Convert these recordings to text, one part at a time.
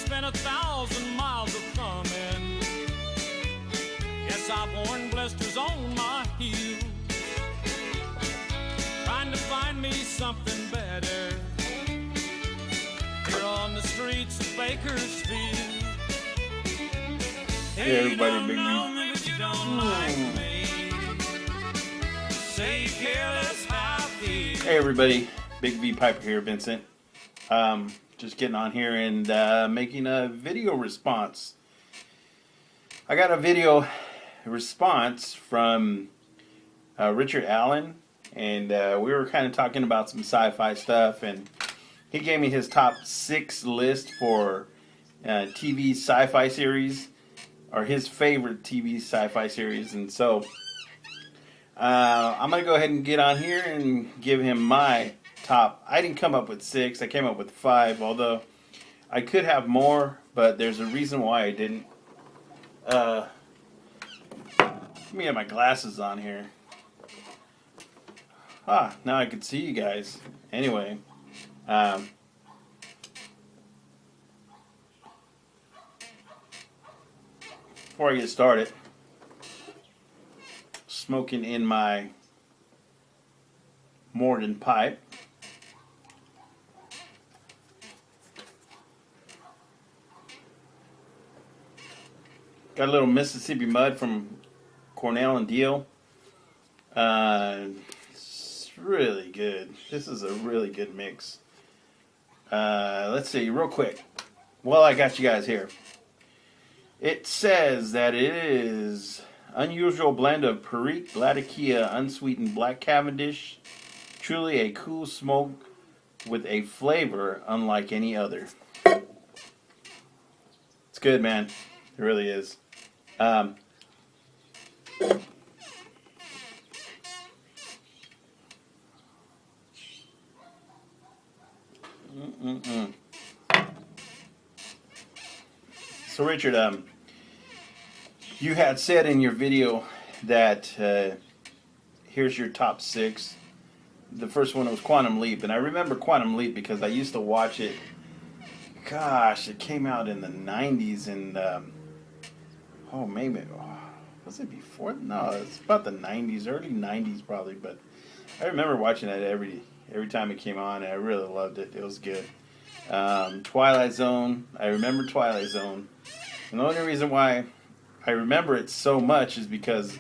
been 1,000 miles of coming. Yes, I've worn blisters on my heels, trying to find me something better here on the streets of Bakersfield. Hey everybody, Big V. Hey everybody, Big V Piper here, Vincent. Just getting on here and making a video response. I got a video response from Richard Allen, and we were kind of talking about some sci-fi stuff, and he gave me his top 6 list for TV sci-fi series, or his favorite TV sci-fi series. And so I'm going to go ahead and get on here and give him my top. I didn't come up with 6, I came up with 5, although I could have more, but there's a reason why I didn't. Let me get my glasses on here. Now I can see you guys. Anyway, before I get started, smoking in my Morgan pipe. Got a little Mississippi Mud from Cornell and Deal. It's really good. This is a really good mix. Let's see, real quick. Well, I got you guys here. It says that it is unusual blend of Perique, Latakia, unsweetened black Cavendish. Truly a cool smoke with a flavor unlike any other. It's good, man. It really is. So Richard, you had said in your video that here's your top 6. The first one was Quantum Leap, and I remember Quantum Leap because I used to watch it. Gosh, it came out in the 90s, and was it before? No, it's about the 90s, early 90s probably, but I remember watching it every time it came on, and I really loved it. It was good. Twilight Zone, I remember Twilight Zone. And the only reason why I remember it so much is because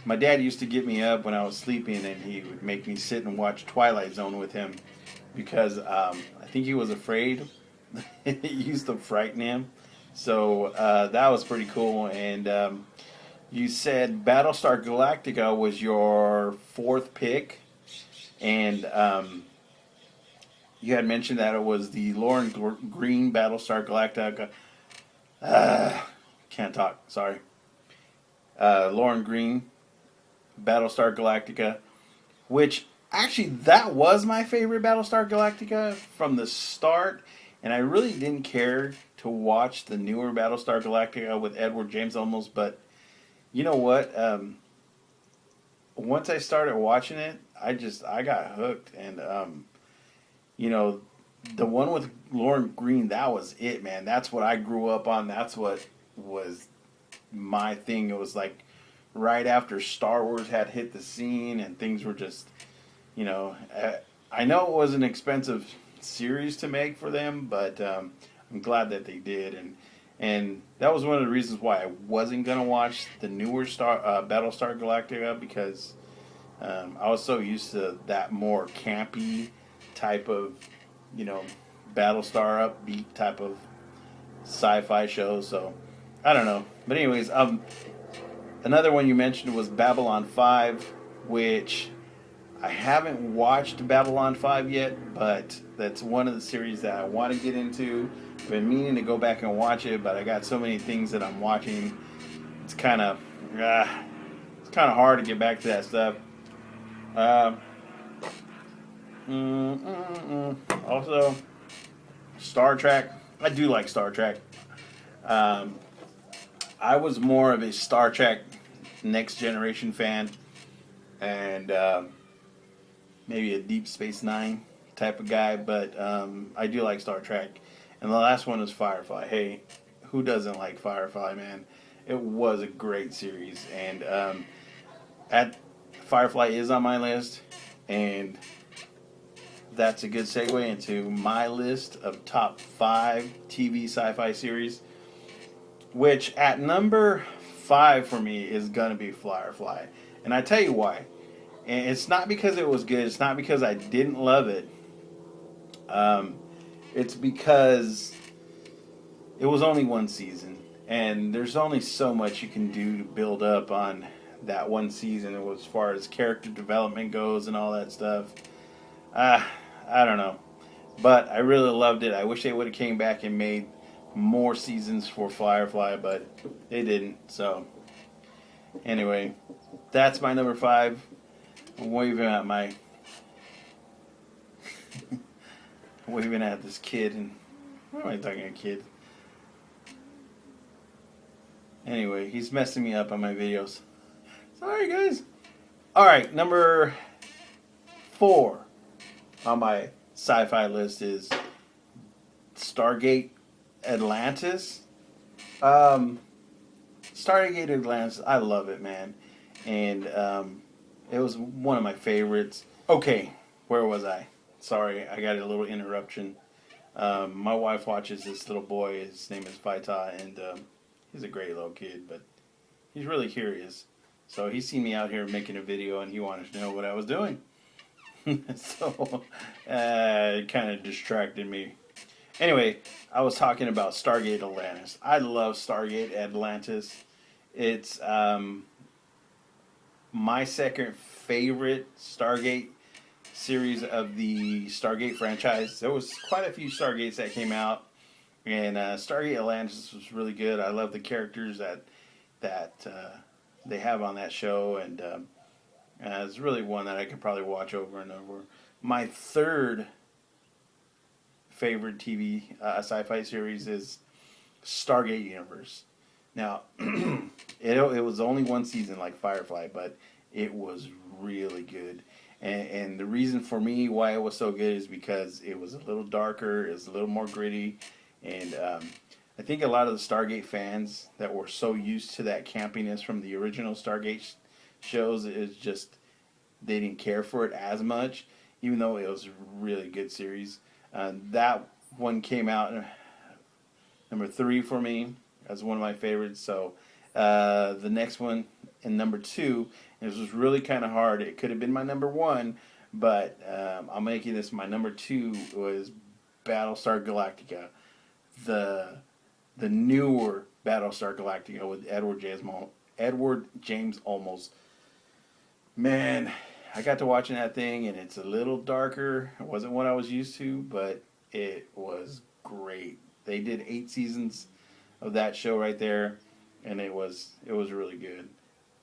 my dad used to get me up when I was sleeping, and he would make me sit and watch Twilight Zone with him because I think he was afraid. It used to frighten him. So that was pretty cool. And you said Battlestar Galactica was your 4th pick. And you had mentioned that it was the Lauren Green Battlestar Galactica. Can't talk, sorry. Lauren Green Battlestar Galactica, which actually that was my favorite Battlestar Galactica from the start, and I really didn't care to watch the newer Battlestar Galactica with Edward James Olmos, but you know what? Once I started watching it, I got hooked, and the one with Lauren Green, that was it, man. That's what I grew up on. That's what was my thing. It was like right after Star Wars had hit the scene, and things were just, I know it was an expensive series to make for them, but I'm glad that they did, and that was one of the reasons why I wasn't gonna watch the newer Battlestar Galactica, because I was so used to that more campy type of, Battlestar upbeat type of sci-fi show. So I don't know, but anyways, another one you mentioned was Babylon 5, which I haven't watched Babylon 5 yet, but that's one of the series that I want to get into. I've been meaning to go back and watch it, but I got so many things that I'm watching. It's kind of hard to get back to that stuff. Also, Star Trek. I do like Star Trek. I was more of a Star Trek Next Generation fan, and maybe a Deep Space Nine type of guy, but I do like Star Trek. And the last one was Firefly. Hey, who doesn't like Firefly, man? It was a great series, and at Firefly is on my list, and that's a good segue into my list of top 5 TV sci-fi series, which at number 5 for me is gonna be Firefly, and I tell you why. And it's not because it was good. It's not because I didn't love it. It's because it was only one season, and there's only so much you can do to build up on that one season as far as character development goes and all that stuff. I don't know, but I really loved it. I wish they would have came back and made more seasons for Firefly, but they didn't. So anyway, that's my number 5. I'm waving at my waving at this kid, and why am I talking to a kid? Anyway, he's messing me up on my videos. Sorry, guys. All right, number 4 on my sci-fi list is Stargate Atlantis. Stargate Atlantis, I love it, man. And it was one of my favorites. Okay, where was I? Sorry, I got a little interruption. My wife watches this little boy. His name is Vaita, and he's a great little kid, but he's really curious. So he seen me out here making a video, and he wanted to know what I was doing. So it kind of distracted me. Anyway, I was talking about Stargate Atlantis. I love Stargate Atlantis. It's my second favorite Stargate series of the Stargate franchise. There was quite a few Stargates that came out, and Stargate Atlantis was really good. I love the characters that they have on that show, and it's really one that I could probably watch over and over. My third favorite TV sci-fi series is Stargate Universe. Now, it was only one season like Firefly, but it was really good. And the reason for me why it was so good is because it was a little darker, it was a little more gritty, and I think a lot of the Stargate fans that were so used to that campiness from the original Stargate shows, is just they didn't care for it as much, even though it was a really good series. That one came out number 3 for me as one of my favorites. So the next one in number 2, and this was really kind of hard. It could have been my number 1, but I'm making this my number 2 was Battlestar Galactica, the newer Battlestar Galactica with Edward James Olmos. Man, I got to watching that thing, and it's a little darker. It wasn't what I was used to, but it was great. They did 8 seasons of that show right there, and it was really good.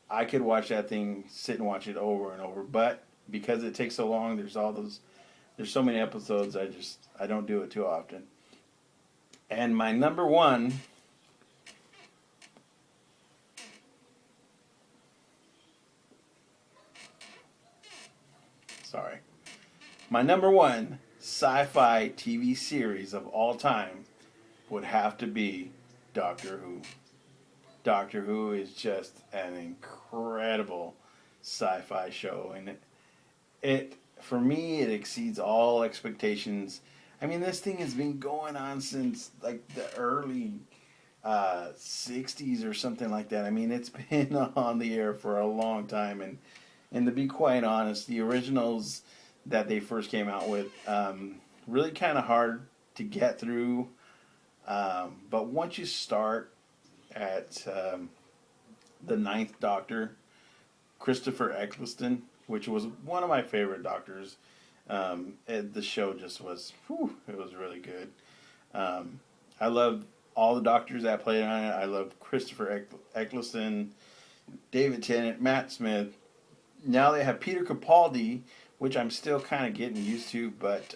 I could watch that thing, sit and watch it over and over, but because it takes so long, there's so many episodes, I don't do it too often. And my number 1 my number 1 sci-fi TV series of all time would have to be Doctor Who. Doctor Who is just an incredible sci-fi show, and it for me it exceeds all expectations. I mean, this thing has been going on since like the early 60s or something like that. I mean, it's been on the air for a long time, and to be quite honest, the originals that they first came out with really kind of hard to get through. But once you start at the 9th Doctor, Christopher Eccleston, which was one of my favorite Doctors, the show just was, it was really good. I love all the Doctors that played on it. I love Christopher Eccleston, David Tennant, Matt Smith. Now they have Peter Capaldi, which I'm still kind of getting used to, but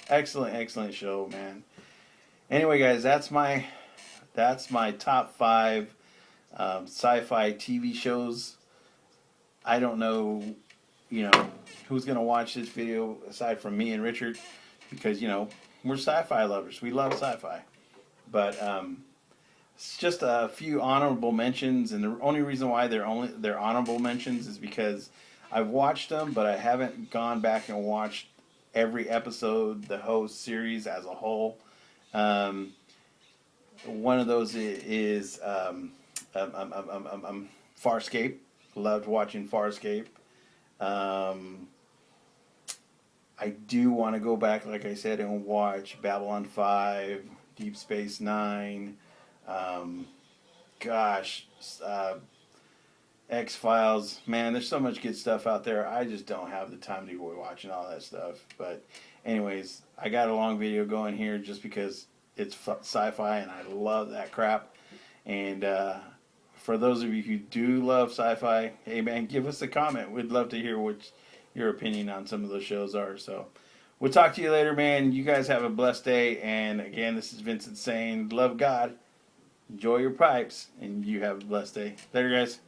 excellent show, man. Anyway, guys, that's my top 5 sci-fi TV shows. I don't know, who's gonna watch this video aside from me and Richard, because we're sci-fi lovers. We love sci-fi. But it's just a few honorable mentions, and the only reason why they're honorable mentions is because I've watched them, but I haven't gone back and watched every episode, the whole series as a whole. One of those is Farscape. Loved watching Farscape. I do want to go back, like I said, and watch Babylon 5, Deep Space Nine, X-Files. Man, there's so much good stuff out there. I just don't have the time to go watching all that stuff. But anyways, I got a long video going here just because it's sci-fi and I love that crap. And for those of you who do love sci-fi, hey man, give us a comment. We'd love to hear what your opinion on some of those shows are. So we'll talk to you later, man. You guys have a blessed day. And again, this is Vincent saying, love God, enjoy your pipes, and you have a blessed day. Later, guys.